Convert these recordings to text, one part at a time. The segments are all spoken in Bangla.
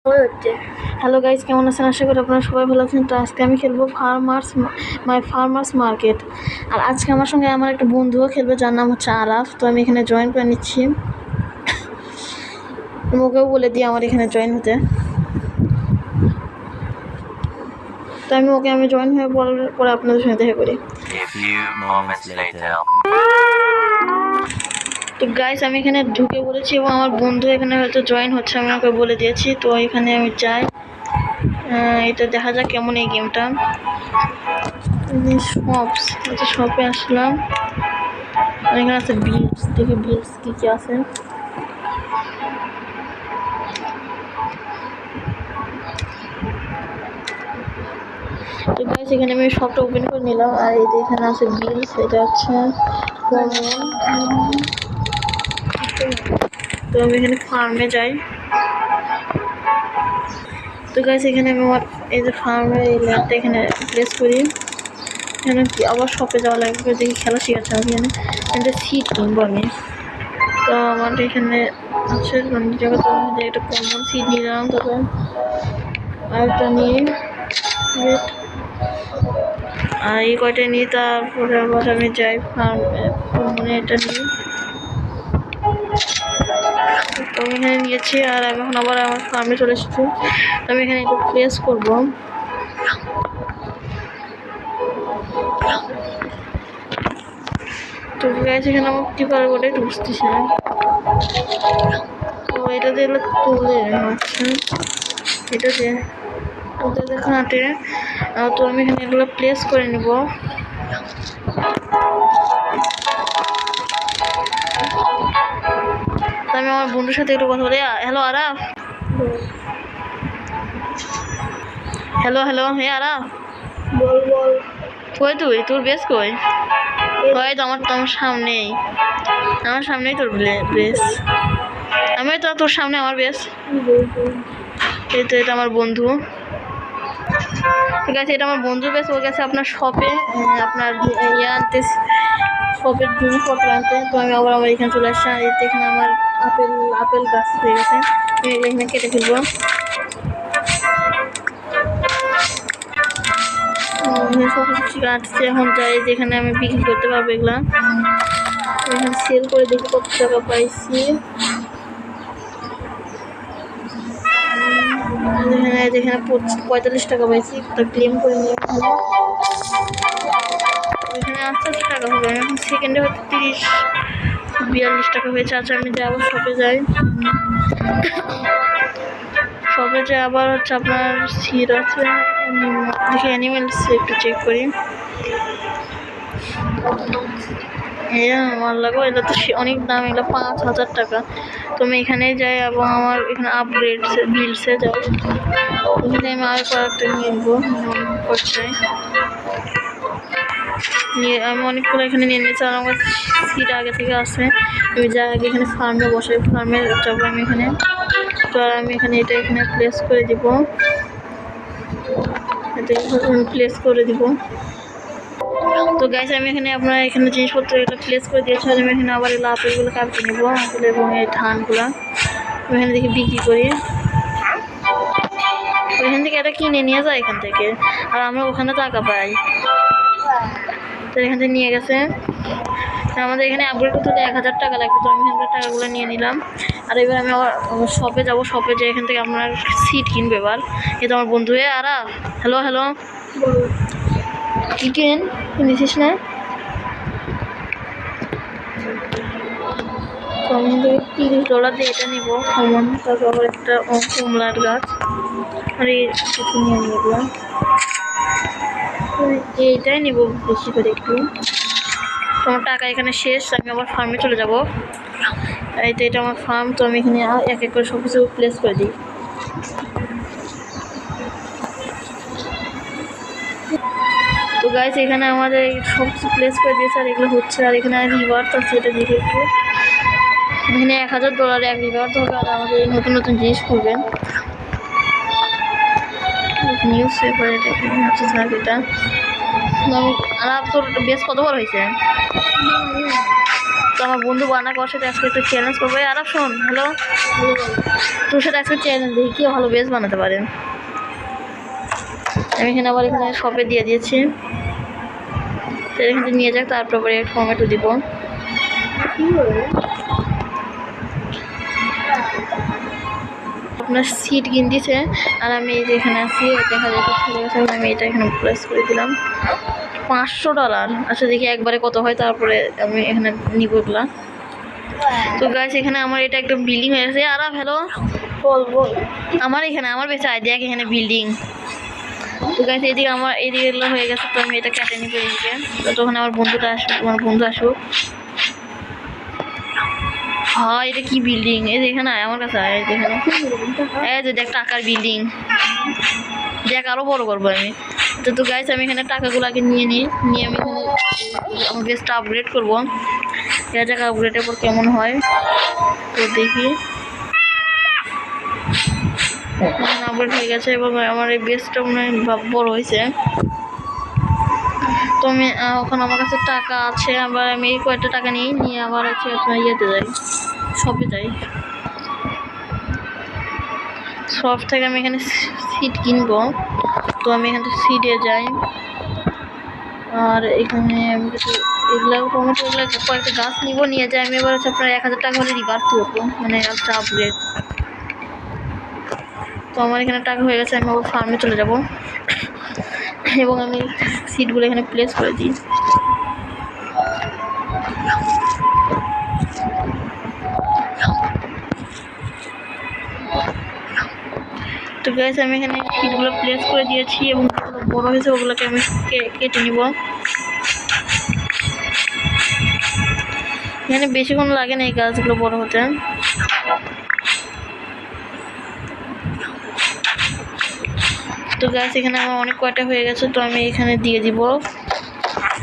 হ্যালো গাইজ, কেমন আছেন? আশা করি আপনারা সবাই ভালো আছেন। তো আজকে আমি খেলবো ফার্মার্স মার্কেট। আর আজকে আমার সঙ্গে আমার একটা বন্ধুও খেলবে, যার নাম হচ্ছে আরাফ। তো আমি এখানে জয়েন করে নিচ্ছি। ওকেও বলে দিই আমার এখানে জয়েন হতে। তো আমি জয়েন হয়ে পরে আপনাদের সঙ্গে দেখা করি। তো গাইস, আমি এখানে ঢুকে পড়েছি এবং আমার বন্ধু এখানে হয়তো জয়েন হচ্ছে, আমি ওকে বলে দিয়েছি। তো এখানে আমি যাই, এটা দেখা যাক কেমন এই গেমটা। শপে আসলাম, এখানে আছে বিলস। দেখি বিলস কি আছে। তো গাইস, এখানে আমি শপটা ওপেন করে নিলাম। আর এই যে এখানে আছে বিলস, এটা হচ্ছে কমন। তো আমি এখানে ফার্মে যাই। তো গাইস, এখানে আমি আমার এই যে ফার্মে এই ল্যান্ডটা এখানে প্লেস করি। এখানে আবার শপে যাওয়া লাগবে, দেখি খেলা শিখাচ্ছে। আমি এখানে সিট কিনবো আমি। তো আমার এখানে আছে জায়গাতে একটা কমন সিট নিলাম। তবে আরেকটা নিয়ে আর এই কয়টা নিই, তারপরে আবার আমি যাই ফার্মে। এটা নিই, তো আমি এখানে নিয়েছি। আর আমি এখন আবার আমার ফার্মে চলে এসেছি। আমি এখানে একটু প্লেস করবো। তো গাইস, এখানে আমার কি করে বলে একটু বুঝতেছি না। তো এটা দিয়ে তুলে আচ্ছা, এটা দিয়ে খাটে। তো আমি এখানে এগুলো প্লেস করে নিব। আমি আমার বন্ধুর সাথে একটু কথা বলি। হ্যালো আরাফ, হ্যালো হে আরাফ, বল। কই তুই? তোর বেস কই? কই তো আমার সামনেই তোর বেস। আমি তো তোর সামনে আমার বেস। এই তো এটা আমার বন্ধু। ঠিক আছে, এটা আমার বন্ধু বেস। ও গেছে আপনার শপে, আপনার আনতে, শপের জিনিসপত্র আনতে। তো আমি আবার এখানে চলে আসছি। আর এখানে আমার আপেল গাছ হয়ে গেছে। এখানে কেটে ফেলবো। সব কিছু কাটছে। এখন যাই যেখানে আমি বিক্রি করতে পারবো এগুলা। এখানে সেল করে দেখি কত টাকা পাইছি। যেখানে 45 টাকা পাইছি, তা ক্লেম করে নিয়ে এখানে আস্তে টাকা হলো। এখন সেকেন্ডে হয়তো 30-42 টাকা হয়েছে। আচ্ছা, আমি যাবো শপে যাই। শপে যাই আবার হচ্ছে আপনার সিট আছে, দেখি অ্যানিমেলস একটু চেক করি। আমার লাগবে, এটা তো অনেক দাম, এগুলো 5000 টাকা। তো আমি এখানে যাই এবং আমার এখানে আপগ্রেড বিলসে যাই। এখানে আমি আর কয়েকটা নিয়ে নেবো পর্যায়ে। আমি অনেকগুলো এখানে নিয়ে নিয়েছি। আর আমার সিট আগে থেকে আছে। আমি যা আগে এখানে ফার্মে বসে, ফার্মে যাবো আমি এখানে। তো আর আমি এটা এখানে প্লেস করে দিব। প্লেস করে দিব। তো গাইস, আমি এখানে জিনিসপত্র এগুলো প্লেস করে দিয়েছি। আমি এখানে আবার এগুলো আপেলগুলো কাটতে নেবো, আপেল এবং এই ধানগুলো আমি এখানে দেখি বিক্রি করি। ওইখান থেকে এটা কিনে নিয়ে যায় এখান থেকে, আর আমরা ওখানে টাকা পাই। তো এখান থেকে নিয়ে গেছে। আমাদের এখানে আপগ্রেড করতে 1000 টাকা লাগবে। তো আমি এখান থেকে টাকাগুলো নিয়ে নিলাম। আর এবার আমি আবার শপে যাবো। শপে যাই এখান থেকে আপনার সিট কিনবে। এবার এটা আমার বন্ধু। হ্যালো কি কিনেছিস না? তো আমি $30 দিয়ে এটা নিবো কমন। তারপর আবার একটা কমলার গাছ আর কিছু নিয়ে নিলাম। এইটাই নিবো বেশি করে একটু। আমার টাকা এখানে শেষ। আমি আবার ফার্মে চলে যাব। এটা আমার ফার্ম। তো আমি এখানে এক এক করে সব কিছু প্লেস করে দিই। তো গাইস, এখানে আমাদের সব কিছু প্লেস করে দিয়েছে। আর এগুলো হচ্ছে। আর এখানে রিওয়ার্ড আছে, এটা দেখে একটু। এখানে $1000 এক রিওয়ার্ড হবে। আর আমাদের এই নতুন জিনিস করবেন। নিউজ পেপার, এটা হচ্ছে স্যার। এটা আর তোর বেশ কত বড় হয়েছে? তো আমার বন্ধু বানা ওর সাথে আজকে একটু চ্যালেঞ্জ করবো। আর শোন, হ্যালো, তোর সাথে আজকে চ্যালেঞ্জ দেখি কি ভালো বেশ বানাতে পারে। আমি এখানে আবার এখানে শপে দিয়ে দিয়েছি, তো এখানে নিয়ে যাক, তারপরে টমেটো দিব। আপনার সিট কিন দিছে, আর আমি এই যে এখানে আছি, দেখা যাচ্ছে আমি এটা এখানে প্রেস করে দিলাম। $500। আচ্ছা দেখি একবারে কত হয়, তারপরে আমি এখানে নিব এগুলা। তো গাইস এখানে আমার এটা একটা বিল্ডিং হয়ে গেছে। আর হ্যালো, বল আমার এখানে আমার বেঁচে আয় দেখ এখানে বিল্ডিং। তো গাইস এদিকে আমার এদিকে এগুলো হয়ে গেছে, তো আমি এটা কেটে নিবো এদিকে। তো তখন আমার বন্ধুটা আসুক, আমার বন্ধু আসুক। হ্যাঁ এটা কি বিল্ডিং, এই যে এখানে আয় আমার কাছে আয়, এখানে এই যে দেখ টাকার বিল্ডিং, দেখ আরো বড় করবো আমি। তো গাইস আমি এখানে টাকাগুলোকে নিয়ে নিয়ে আমি এখানে আমার বেসটা আপগ্রেড করবো। দেখা যাক আপগ্রেডের পর কেমন হয়, তো দেখি। আপগ্রেড হয়ে গেছে এবং আমার এই বেসটা মনে হয় বড় হয়েছে। তো আমি এখন আমার কাছে টাকা আছে, আবার আমি এই কয়েকটা টাকা নিয়ে আবার হচ্ছে আপনার ইয়েতে যাই, শপে যাই। শপ থেকে আমি এখানে সিট কিনবো, তো আমি এখান থেকে সিটে যাই। আর এখানে আমি কিছু এগুলো টমেটো এগুলো কয়েকটা গাছ নিবো, নিয়ে যাই আমি। এবার হচ্ছে আপনার 1000 টাকা হলে রিভার্স করবো, মানে একটা আপগ্রেড। তো আমার এখানে টাকা হয়ে গেছে, আমি আবার ফার্মে চলে যাব এবং আমি সিটগুলো এখানে প্লেস করে দিই। তো গাইস আমি এখানে সিটগুলো প্লেস করে দিয়েছি এবং যেগুলো বড় হয়েছে ওগুলোকে আমি কেটে নিব। এখানে বেশিক্ষণ লাগে না এই গাছগুলো বড় হতে। তো গাছ এখানে আমার অনেক কয়টা হয়ে গেছে, তো আমি এখানে দিয়ে দিব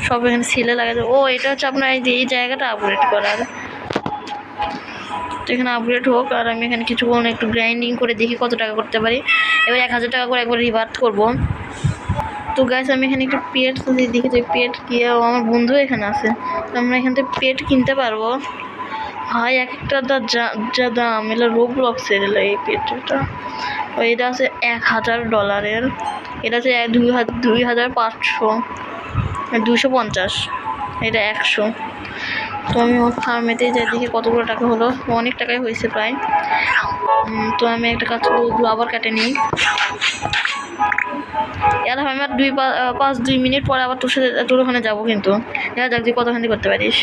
সব, এখানে সিলে লাগাই দেবো। ও এটা হচ্ছে আপনার এই জায়গাটা আপগ্রেড করার, তো এখানে আপগ্রেড হোক। আর আমি এখানে কিছুক্ষণ একটু গ্রাইন্ডিং করে দেখি কত টাকা করতে পারি। এবার 1000 টাকা করে একবার রিভার্ট করব। তো গাছ আমি এখানে একটু পেট দেখি, যে পেট কি আমার বন্ধু এখানে আছে, তো আমরা এখান থেকে পেট কিনতে পারবো। ভাই এক একটা যা দাম, এগুলো রোবলক্সের এলো এই পেটটা। এটা আছে $1000, এটা আছে 2500, 250, এটা 100। তো আমি ওর ফার্মেতে যাই, দেখি কতগুলো টাকা হলো, অনেক টাকাই হয়েছে প্রায়। তো আমি একটা কাজ করবো, আবার কেটে নিই। এর আমি আর 2 মিনিট পরে আবার তোর ওখানে যাবো, কিন্তু দেখা যাক যে কতখানি করতে পারিস।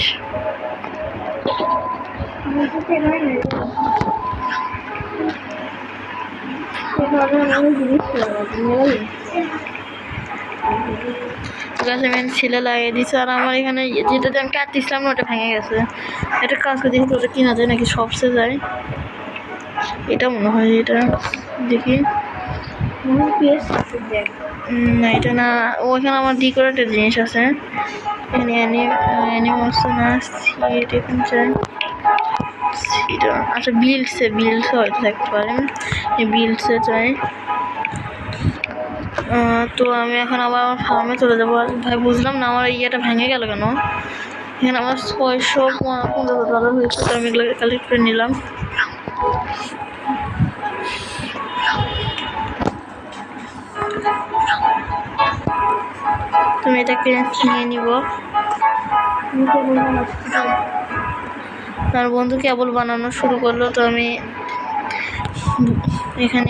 গাছে আমি ছেলে লাগিয়ে দিচ্ছে, আর আমার এখানে যেটাতে আমি কাটতেছিলাম না ওটা ভেঙে গেছে। এটা কাজ করে দেখি ওটা কিনা যায় নাকি, সবসে যায়। এটা মনে হয় এটা, দেখি না এটা না, ওইখানে আমার ডেকোরেটেড জিনিস আছে। এখানে এখানে চাই সেটা, আচ্ছা বিলসে হয়তো থাকতে পারে, বিলসে চাই। তো আমি এখন আবার আমার ফার্মে চলে যাবো। আর ভাই বুঝলাম না আমার ইয়েটা ভেঙে গেল কেন। এখানে আমার $615 হয়েছে, তো আমি এগুলো কালেক্ট করে নিলাম। তুমি এটাকে নিয়ে নিব। তার বন্ধু কেবল বানানো শুরু করলো, তো আমি এখানে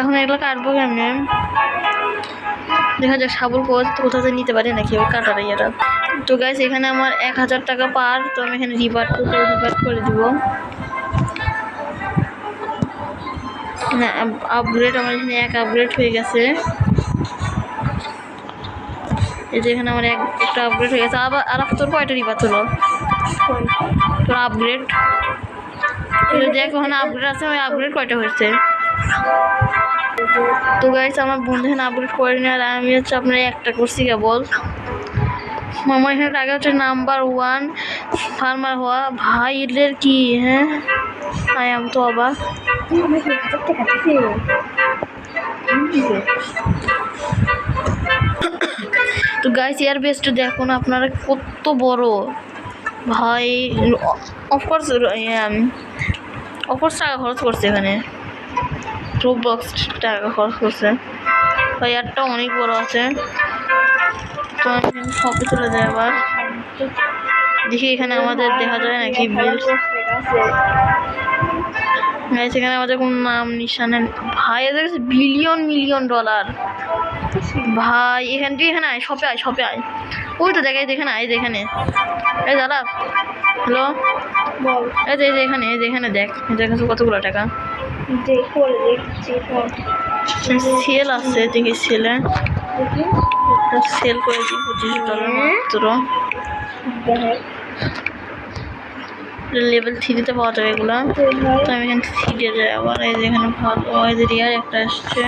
এখন এগুলো কাটবো কেমনি, দেখা যাক সাবল কোথাতে নিতে পারি নাকি ওই কাটার ইয়েটা। তো গাইস এখানে আমার 1000 টাকা পার, তো আমি এখানে রিভার্ট করে দিব। না আপগ্রেড, আমার এখানে 1 আপগ্রেড হয়ে গেছে। এই যে এখানে আমার একটা আপগ্রেড হয়ে গেছে। আবার আর তোর কয়টা রিভার্ট হলো তোর আপগ্রেড? দেখ ওখানে আপগ্রেড আছে, ওই আপগ্রেড কয়টা হয়েছে। তো গাইস আমার বন্ধু এখানে আপগ্রেড করে নিয়ে, আর আমি হচ্ছে আপনার একটা করছি কেবল। আমার এখানে টাকা হচ্ছে নাম্বার 1 ফার্মার হওয়া। ভাই এদের কি, হ্যাঁ আমি তো অবাক। তো গাইস এয়ার বেসটা দেখুন আপনারা কত বড় ভাই। অফকোর্স টাকা খরচ করছে এখানে, রোবলক্স টাকা খরচ করছে। ভাই এয়ারটা অনেক বড় আছে। তো আমি শপে চলে যাই আবার, দেখি এখানে আমাদের দেখা যায় নাকি বিল। গাইস এখানে আমাদের কোনো নাম নিশানে ভাই, এদের কাছে বিলিয়ন ডলার ভাই। এখান থেকে এখানে আয়, শপে আয়। ওই তো দেখাই এখানে আয়, এখানে এই দাদা হ্যালো এই যে এখানে দেখ, এদের কাছে কতগুলো টাকা সেল আছে। দেখি সেলে সেল করে দিই $25 মাত্র। লেভেল 3-তে পাওয়া যাবে এগুলো। তো আমি এখানে 3-এ যাই আবার। এই যে এখানে ভালো রিয়ার একটা আসছে,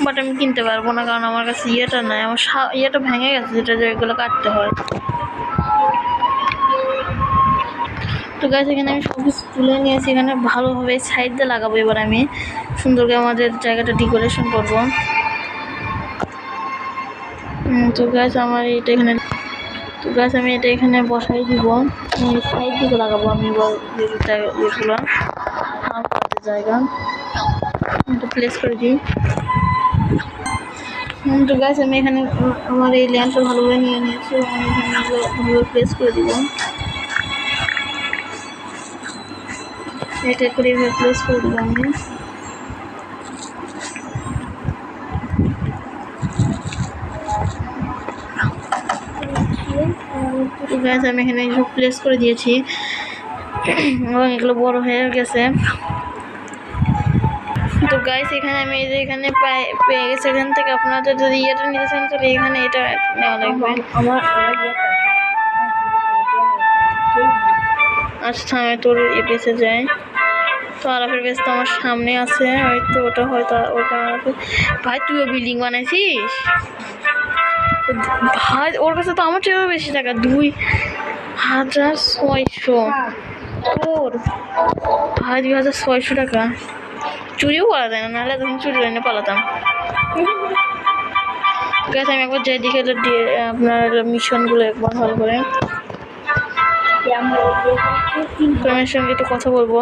বাট আমি কিনতে পারবো না কারণ আমার কাছে ইয়েটা নাই, আমার ইয়েটা ভেঙে গেছে যেটা যে এগুলো কাটতে হয়। তো গাছ এখানে আমি সব কিছু তুলে নিয়েছি, এখানে ভালোভাবে সাইড দিয়ে লাগাবো। এবার আমি সুন্দর করে আমাদের জায়গাটা ডেকোরেশন করবো। তো গাছ আমার এটা এখানে, তো গাছ আমি এটা এখানে বসাই দিব, সাইড দিকে লাগাবো আমি এগুলো জায়গা প্লেস করে দিই। তো গাছ আমি এখানে আমার এই ল্যান্ডটা ভালো করে নিয়ে নিয়েছি, আমি এখানে ভালোভাবে প্লেস করে দিব। এটা করে এভাবে প্লেস করে দিব আমি। তো গাছ আমি এখানে সব প্লেস করে দিয়েছি এবং এগুলো বড় হয়ে গেছে। তো গাইস এখানে আমি এই যে এখানে পেয়ে গেছি, এখান থেকে আপনাদের যদি ইয়েটা নিতে চান তাহলে এখানে এটা নেওয়া লাগবে। আচ্ছা আমি তোর বেঁচে যাই। তো আরাফের বেস তো আমার সামনে আছে, হয়তো ওটা ওটা ভাই তুইও বিল্ডিং বানাইছিস ভাই? ওর কাছে তো আমার চেয়েও বেশি টাকা, 2600। তোর ভাই 2600 টাকা। চুরিও করা যায় না, নাহলে তখন চুরি এনে পালাতাম। ঠিক আছে আমি একবার যাই দিকে আপনার মিশনগুলো একবার ভালো করে প্রেমের সঙ্গে একটু কথা বলবো।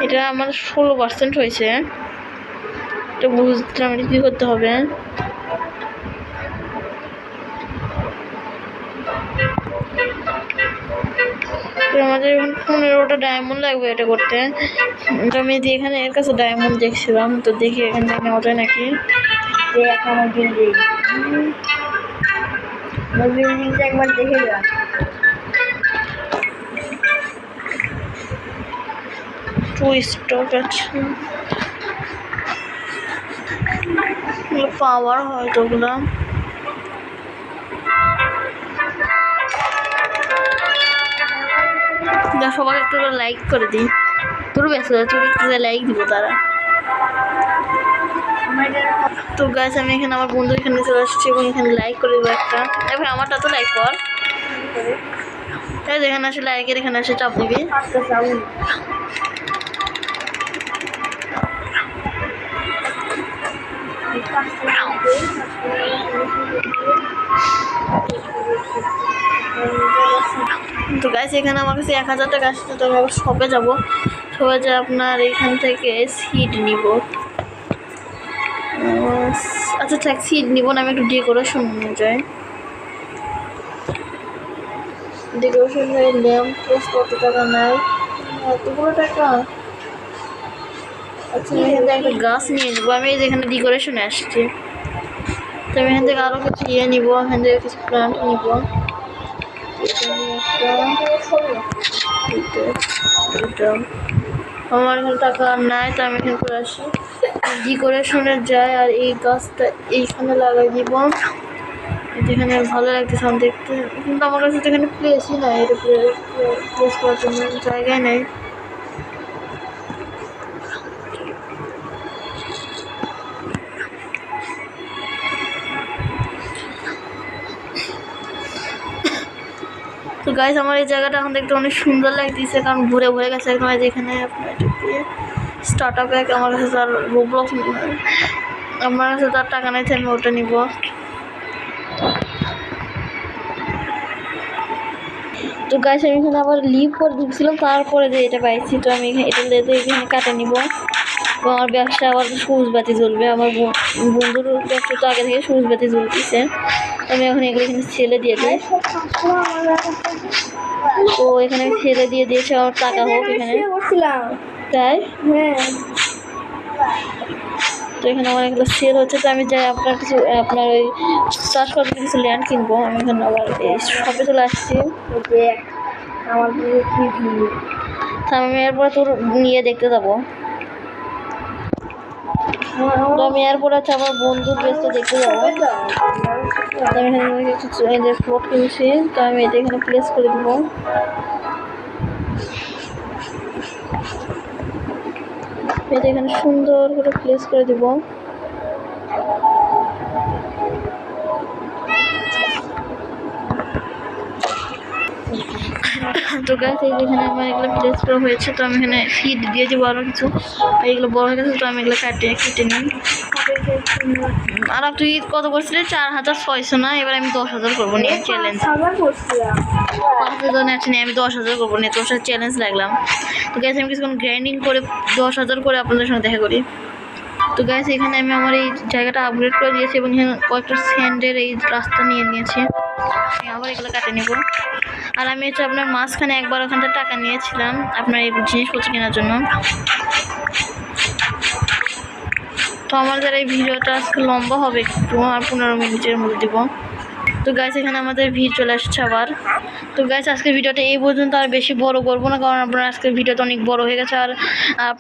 এটা আমার 16% হয়েছে, এটা বুঝতে আমাদের কী করতে হবে। আমাদের এখন 15টা ডায়মন্ড লাগবে এটা করতে। তো আমি এখানে এর কাছে ডায়মন্ড দেখছিলাম, তো দেখি এখান থেকে নেওয়া যায় নাকি। বিল্ডিংটা একবার দেখে যা। স্টক আছে, পাওয়ার হয়তো ওগুলো। সবাই একটু লাইক করে দিই, তোর ব্যস্ত তোর একটু লাইক দিব তারা। তো গাছ আমি এখানে আমার বন্ধু এখানে চলে আসছি এবং এখানে লাইক করে দেবো একটা। এবার আমারটা তো লাইক কর, তাই এখানে আসে লাইকের এখানে আসে চাপ দিবি। তো গাইস এখানে আমার কাছে 1000 টাকা আসছে, তো আমি আবার শপে যাবো। শপে যে আপনার এখান থেকে সিড নিব। আচ্ছা ঠিক সিড নিব না, আমি একটু ডেকোরেশন নিয়ে যাই। ডেকোরেশন ল্যাম্প পোস্ট কত টাকা নেয়? এতগুলো টাকা। আচ্ছা আমি এখান থেকে একটা গাছ নিয়ে নেবো, আমি যেখানে ডেকোরেশনে আসছি। তো আমি এখান থেকে আরও কিছু ইয়ে নিবো, এখান থেকে কিছু প্লান্ট নিব। আমার এখানে টাকা নাই, তো আমি এখানে করে আসি ডেকোরেশনে যাই আর এই গাছটা এইখানে লাগাই দিব। যেখানে ভালো লাগতেছে আমার দেখতে, কিন্তু আমার কাছে তো এখানে প্লেসই নাই, এটা প্লেস করার জন্য জায়গায় নেই। তো গাইস আমার এই জায়গাটা এখন দেখতে অনেক সুন্দর লাগতেছে, কারণ ঘুরে গেছে একদম। যেখানে আপনার স্টার্ট আপ আমার কাছে তার রোবলক্স আমার কাছে তার টাকা নাই, আমি ওটা নিব। তো গাছ আমি এখানে আবার লিভ করে দিচ্ছিলাম, তারপরে যে এটা পাইছি, তো আমি এটা এখানে কাটে নিব। তো আমার ব্যবসা আবার সবুজ বাতি জ্বলবে, আমার বন্ধুর ব্যবসা তো আগে থেকে সবুজ বাতি জ্বলতেছে। আমি এখন এগুলো এখানে ছেলে দিয়ে দিই। তো এখানে আমি ছেলে দিয়ে দিয়েছি, আমার টাকা হোক এখানে, তাই তো এখানে আমার এগুলো সেল হচ্ছে। তো আমি যাই আপনার কিছু আপনার ওই চাষ করার জন্য কিছু ল্যান্ড কিনবো। আমি এখানে আবার এই শপে চলে আসছি। আমি এরপরে তোর নিয়ে দেখতে যাবো। তো আমি এরপরে হচ্ছে আমার বন্ধুর বেসটা দেখতে যাবো। তো আমি এখানে কিছু ফ্লোট কিনছি, তো আমি এটা এখানে প্লেস করে দেবো। এটা এখানে সুন্দর করে প্লেস করে দিব। তো গাছ এই যেখানে আমার এগুলো প্লেস করা হয়েছে, তো আমি এখানে ফিড দিয়ে দেবো আরও কিছু। এইগুলো বড় হয়ে গেছে, তো আমি এগুলো কেটে নিই। আর তুই কত করছিলি? 4,600 না? এবার আমি 10,000 করবো নিয়ে চ্যালেঞ্জ। 5,000 আছে, আমি 10,000 করবো নিয়ে তোর সাথে চ্যালেঞ্জ লাগলাম। তো গ্যাস আমি কিছুক্ষণ গ্রাইন্ডিং করে 10,000 করে আপনাদের সঙ্গে দেখা করি। তো গ্যাস এখানে আমি আমার এই জায়গাটা আপগ্রেড করে দিয়েছি এবং এখানে কয়েকটা স্যান্ডের এই রাস্তা নিয়ে নিয়েছি। আবার এগুলো কাটে নেব। আর আমি হচ্ছে আপনার মাঝখানে একবার ওখান থেকে টাকা নিয়েছিলাম আপনার এই জিনিসপত্র কেনার জন্য। তো আমাদের এই ভিডিওটা আজকে লম্বা হবে একটু, আর 15 মিনিটের মধ্যে দিব। তো গাইস এখানে আমাদের ভিড় চলে আসছে আবার। তো গাইস আজকের ভিডিওটা এই পর্যন্ত, আর বেশি বড় করবো না, কারণ আপনার আজকের ভিডিওটা অনেক বড় হয়ে গেছে। আর